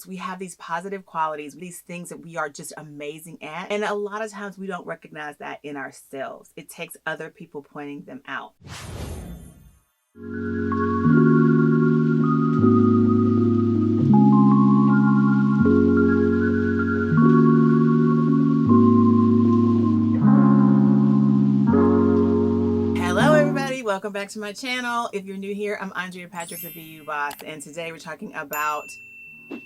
We have these positive qualities, these things that we are just amazing at. And a lot of times we don't recognize that in ourselves. It takes other people pointing them out. Hello everybody, welcome back to my channel. If you're new here, I'm Andrea Patrick, the VU Boss, and today we're talking about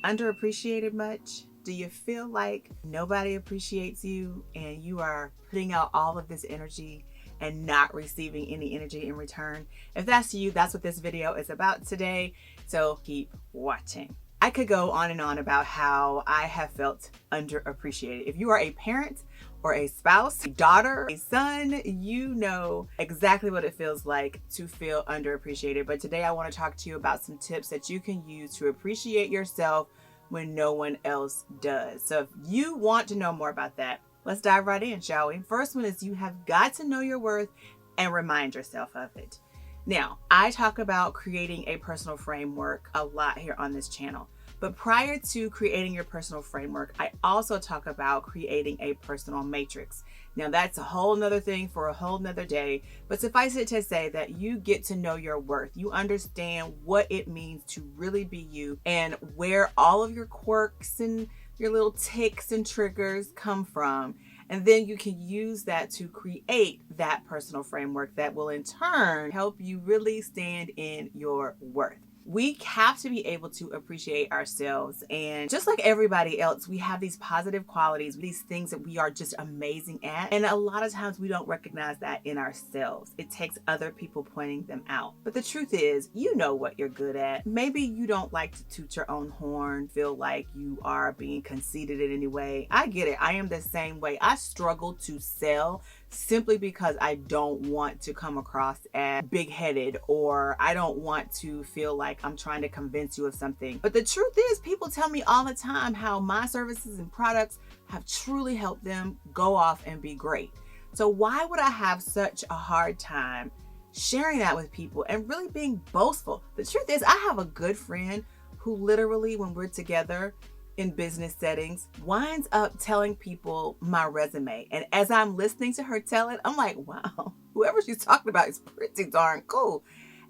underappreciated much. Do you feel like nobody appreciates you and you are putting out all of this energy and not receiving any energy in return? If that's you, that's what this video is about today, so keep watching. I could go on and on about how I have felt underappreciated. If you are a parent or a spouse, a daughter, a son, you know exactly what it feels like to feel underappreciated. But today I want to talk to you about some tips that you can use to appreciate yourself when no one else does. So if you want to know more about that, let's dive right in, shall we? First one is you have got to know your worth and remind yourself of it. Now, I talk about creating a personal framework a lot here on this channel. But prior to creating your personal framework, I also talk about creating a personal matrix. Now that's a whole nother thing for a whole nother day, but suffice it to say that you get to know your worth. You understand what it means to really be you and where all of your quirks and your little ticks and triggers come from. And then you can use that to create that personal framework that will in turn help you really stand in your worth. We have to be able to appreciate ourselves, and just like everybody else, we have these positive qualities, these things that we are just amazing at, and a lot of times we don't recognize that in ourselves. It takes other people pointing them out. But the truth is, you know what you're good at. Maybe you don't like to toot your own horn, feel like you are being conceited in any way. I get it. I am the same way. I struggle to sell simply because I don't want to come across as big-headed, or I don't want to feel like I'm trying to convince you of something. But the truth is, people tell me all the time how my services and products have truly helped them go off and be great. So why would I have such a hard time sharing that with people and really being boastful? The truth is, I have a good friend who literally, when we're together in business settings, winds up telling people my resume. And as I'm listening to her tell it, I'm like, wow, whoever she's talking about is pretty darn cool.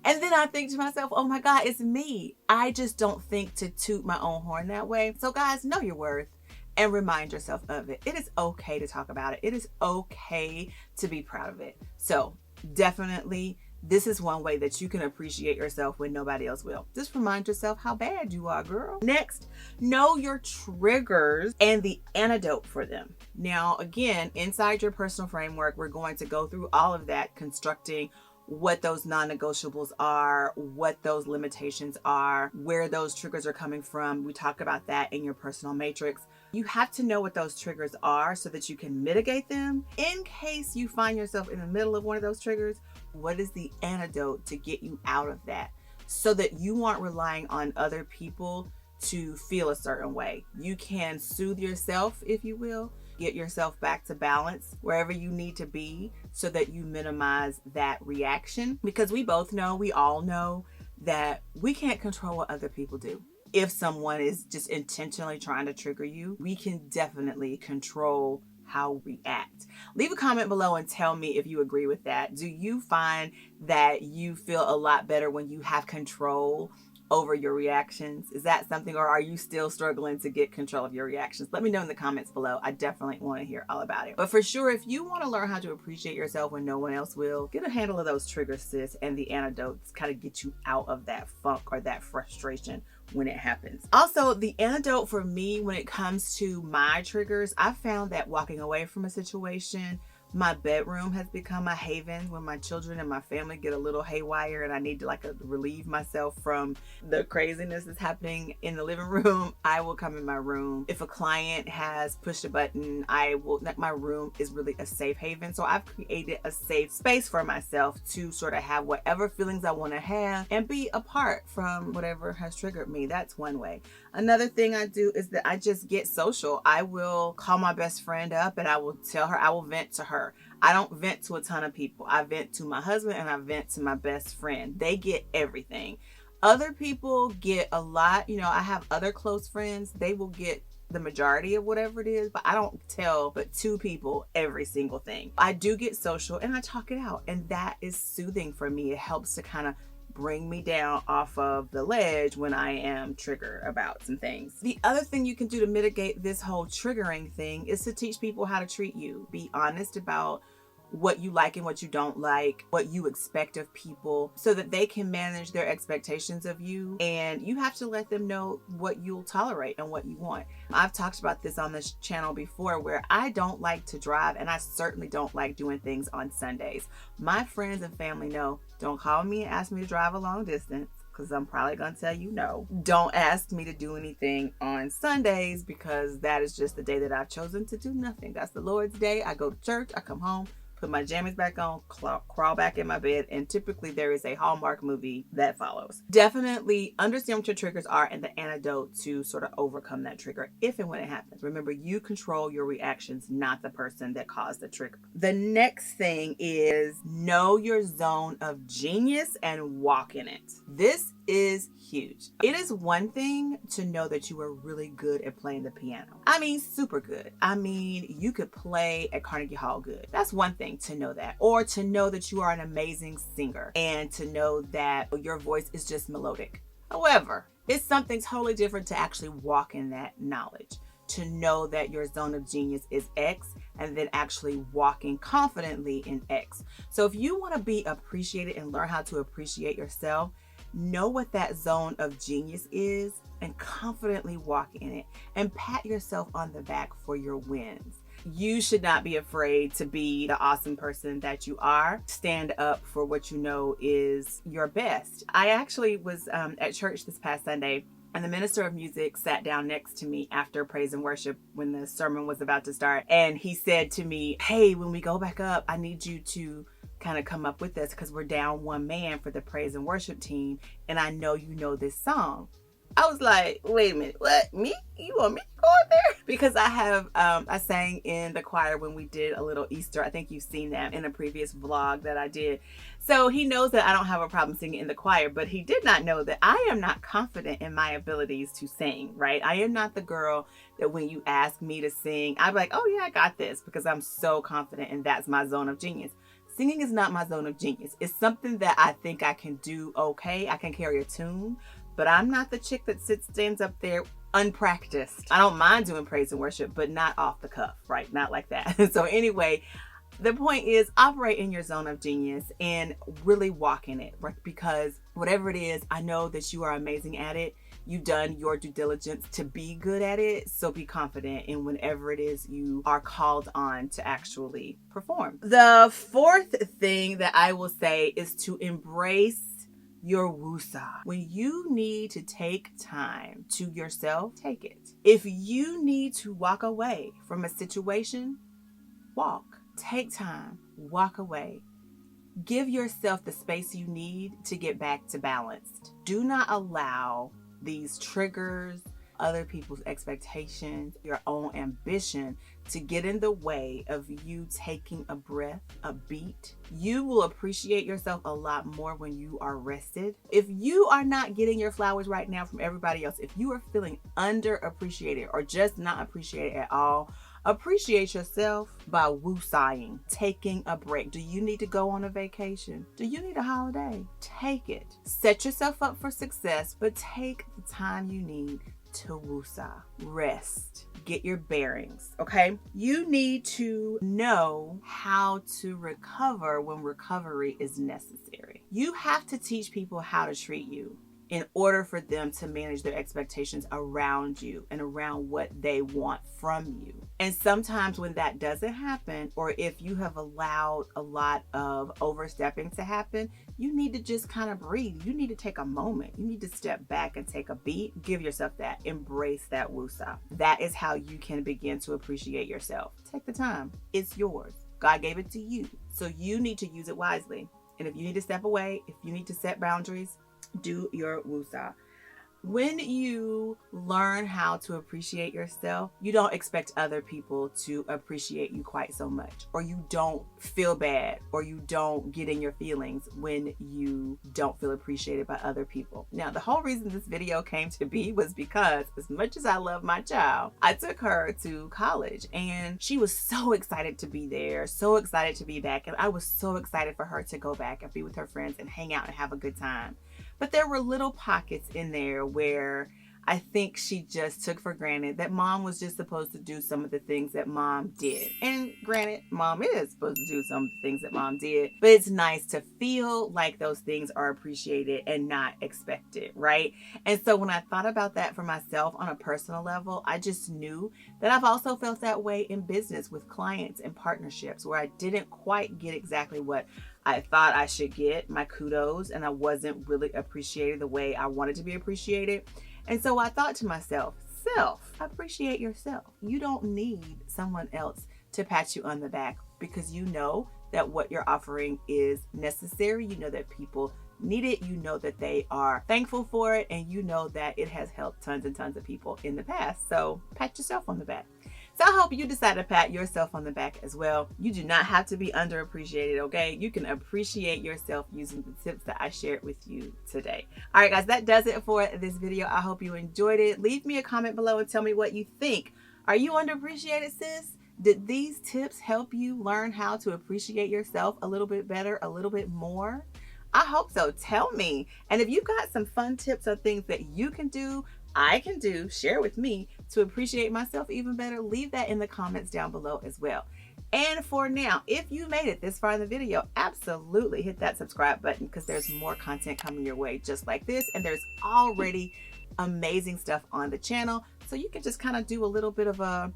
And then I think to myself, oh my God, it's me. I just don't think to toot my own horn that way. So guys, know your worth and remind yourself of it. It is okay to talk about it. It is okay to be proud of it. So definitely, this is one way that you can appreciate yourself when nobody else will. Just remind yourself how bad you are, girl. Next, know your triggers and the antidote for them. Now, again, inside your personal framework, we're going to go through all of that, constructing what those non-negotiables are, what those limitations are, where those triggers are coming from. We talk about that in your personal matrix. You have to know what those triggers are so that you can mitigate them. In case you find yourself in the middle of one of those triggers, what is the antidote to get you out of that so that you aren't relying on other people to feel a certain way? You can soothe yourself, if you will, get yourself back to balance wherever you need to be so that you minimize that reaction. Because we all know that we can't control what other people do. If someone is just intentionally trying to trigger you, we can definitely control how we act. Leave a comment below and tell me if you agree with that. Do you find that you feel a lot better when you have control over your reactions? Is that something, or are you still struggling to get control of your reactions? Let me know in the comments below. I definitely want to hear all about it. But for sure, if you want to learn how to appreciate yourself when no one else will, get a handle of those triggers, sis, and the antidotes kind of get you out of that funk or that frustration when it happens. Also, the antidote for me when it comes to my triggers, I found that walking away from a situation, my bedroom has become a haven when my children and my family get a little haywire and I need to relieve myself from the craziness that's happening in the living room. I will come in my room. If a client has pushed a button, my room is really a safe haven. So I've created a safe space for myself to sort of have whatever feelings I want to have and be apart from whatever has triggered me. That's one way. Another thing I do is that I just get social. I will call my best friend up and I will tell her, I will vent to her. I don't vent to a ton of people. I vent to my husband and I vent to my best friend. They get everything. Other people get a lot, I have other close friends, they will get the majority of whatever it is, but I don't tell but 2 people every single thing. I do get social and I talk it out, and that is soothing for me. It helps to kind of bring me down off of the ledge when I am triggered about some things. The other thing you can do to mitigate this whole triggering thing is to teach people how to treat you. Be honest about what you like and what you don't like, what you expect of people, so that they can manage their expectations of you. And you have to let them know what you'll tolerate and what you want. I've talked about this on this channel before, where I don't like to drive, and I certainly don't like doing things on Sundays. My friends and family know, don't call me and ask me to drive a long distance, because I'm probably going to tell you no. Don't ask me to do anything on Sundays, because that is just the day that I've chosen to do nothing. That's the Lord's day. I go to church, I come home, put my jammies back on, crawl back in my bed, and typically there is a Hallmark movie that follows. Definitely understand what your triggers are and the antidote to sort of overcome that trigger if and when it happens. Remember, you control your reactions, not the person that caused the trigger. The next thing is know your zone of genius and walk in it. This is huge. It is one thing to know that you are really good at playing the piano. I mean, super good. I mean, you could play at Carnegie Hall good. That's one thing to know that. Or to know that you are an amazing singer and to know that your voice is just melodic. However, it's something totally different to actually walk in that knowledge. To know that your zone of genius is X and then actually walking confidently in X. So if you want to be appreciated and learn how to appreciate yourself, know what that zone of genius is and confidently walk in it and pat yourself on the back for your wins. You should not be afraid to be the awesome person that you are. Stand up for what you know is your best. I actually was at church this past Sunday, and the minister of music sat down next to me after praise and worship when the sermon was about to start. And he said to me, hey, when we go back up, I need you to kind of come up with us, because we're down one man for the praise and worship team, and I know you know this song. I was like, wait a minute, what? Me? You want me to go up there? Because I sang in the choir when we did a little Easter. I think you've seen that in a previous vlog that I did. So he knows that I don't have a problem singing in the choir, but he did not know that I am not confident in my abilities to sing, right? I am not the girl that when you ask me to sing, I'm like, oh yeah, I got this, because I'm so confident and that's my zone of genius. Singing is not my zone of genius. It's something that I think I can do okay. I can carry a tune, but I'm not the chick that stands up there unpracticed. I don't mind doing praise and worship, but not off the cuff, right? Not like that. So anyway, the point is operate in your zone of genius and really walk in it, right? Because whatever it is, I know that you are amazing at it. You've done your due diligence to be good at it. So be confident in whenever it is you are called on to actually perform. The fourth thing that I will say is to embrace your woosa. When you need to take time to yourself, take it. If you need to walk away from a situation, walk. Take time, walk away. Give yourself the space you need to get back to balanced. Do not allow these triggers, other people's expectations, your own ambition to get in the way of you taking a breath, a beat. You will appreciate yourself a lot more when you are rested. If you are not getting your flowers right now from everybody else, if you are feeling underappreciated or just not appreciated at all, appreciate yourself by woosaing, taking a break. Do you need to go on a vacation? Do you need a holiday? Take it. Set yourself up for success, but take the time you need to woosa. Rest. Get your bearings, okay? You need to know how to recover when recovery is necessary. You have to teach people how to treat you in order for them to manage their expectations around you and around what they want from you. And sometimes when that doesn't happen, or if you have allowed a lot of overstepping to happen, you need to just kind of breathe. You need to take a moment. You need to step back and take a beat. Give yourself that. Embrace that woosa. That is how you can begin to appreciate yourself. Take the time. It's yours. God gave it to you. So you need to use it wisely. And if you need to step away, if you need to set boundaries, do your woosa. When you learn how to appreciate yourself, you don't expect other people to appreciate you quite so much, or you don't feel bad, or you don't get in your feelings when you don't feel appreciated by other people. Now, the whole reason this video came to be was because as much as I love my child, I took her to college and she was so excited to be there, so excited to be back. And I was so excited for her to go back and be with her friends and hang out and have a good time. But there were little pockets in there where I think she just took for granted that mom was just supposed to do some of the things that mom did. And granted, mom is supposed to do some of the things that mom did, but it's nice to feel like those things are appreciated and not expected, right? And so when I thought about that for myself on a personal level, I just knew that I've also felt that way in business with clients and partnerships where I didn't quite get exactly what I thought I should get, my kudos, and I wasn't really appreciated the way I wanted to be appreciated. And so I thought to myself, appreciate yourself. You don't need someone else to pat you on the back because you know that what you're offering is necessary. You know that people need it. You know that they are thankful for it. And you know that it has helped tons and tons of people in the past. So pat yourself on the back. So I hope you decide to pat yourself on the back as well. You do not have to be underappreciated, okay? You can appreciate yourself using the tips that I shared with you today. All right, guys, that does it for this video. I hope you enjoyed it. Leave me a comment below and tell me what you think. Are you underappreciated, sis? Did these tips help you learn how to appreciate yourself a little bit better, a little bit more? I hope so. Tell me. And if you've got some fun tips or things that you can do, I can do, share with me to appreciate myself even better, leave that in the comments down below as well. And for now, if you made it this far in the video, absolutely hit that subscribe button because there's more content coming your way just like this. And there's already amazing stuff on the channel. So you can just kind of do a little bit of a,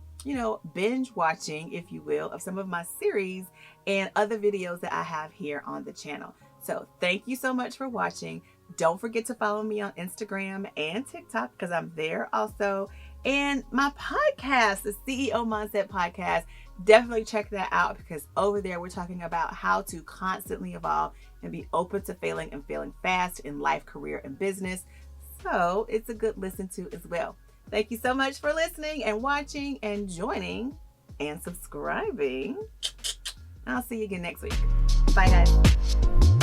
binge watching, if you will, of some of my series and other videos that I have here on the channel. So thank you so much for watching. Don't forget to follow me on Instagram and TikTok because I'm there also. And my podcast, the CEO Mindset Podcast, definitely check that out because over there we're talking about how to constantly evolve and be open to failing and failing fast in life, career, and business. So it's a good listen to as well. Thank you so much for listening and watching and joining and subscribing. I'll see you again next week. Bye, guys.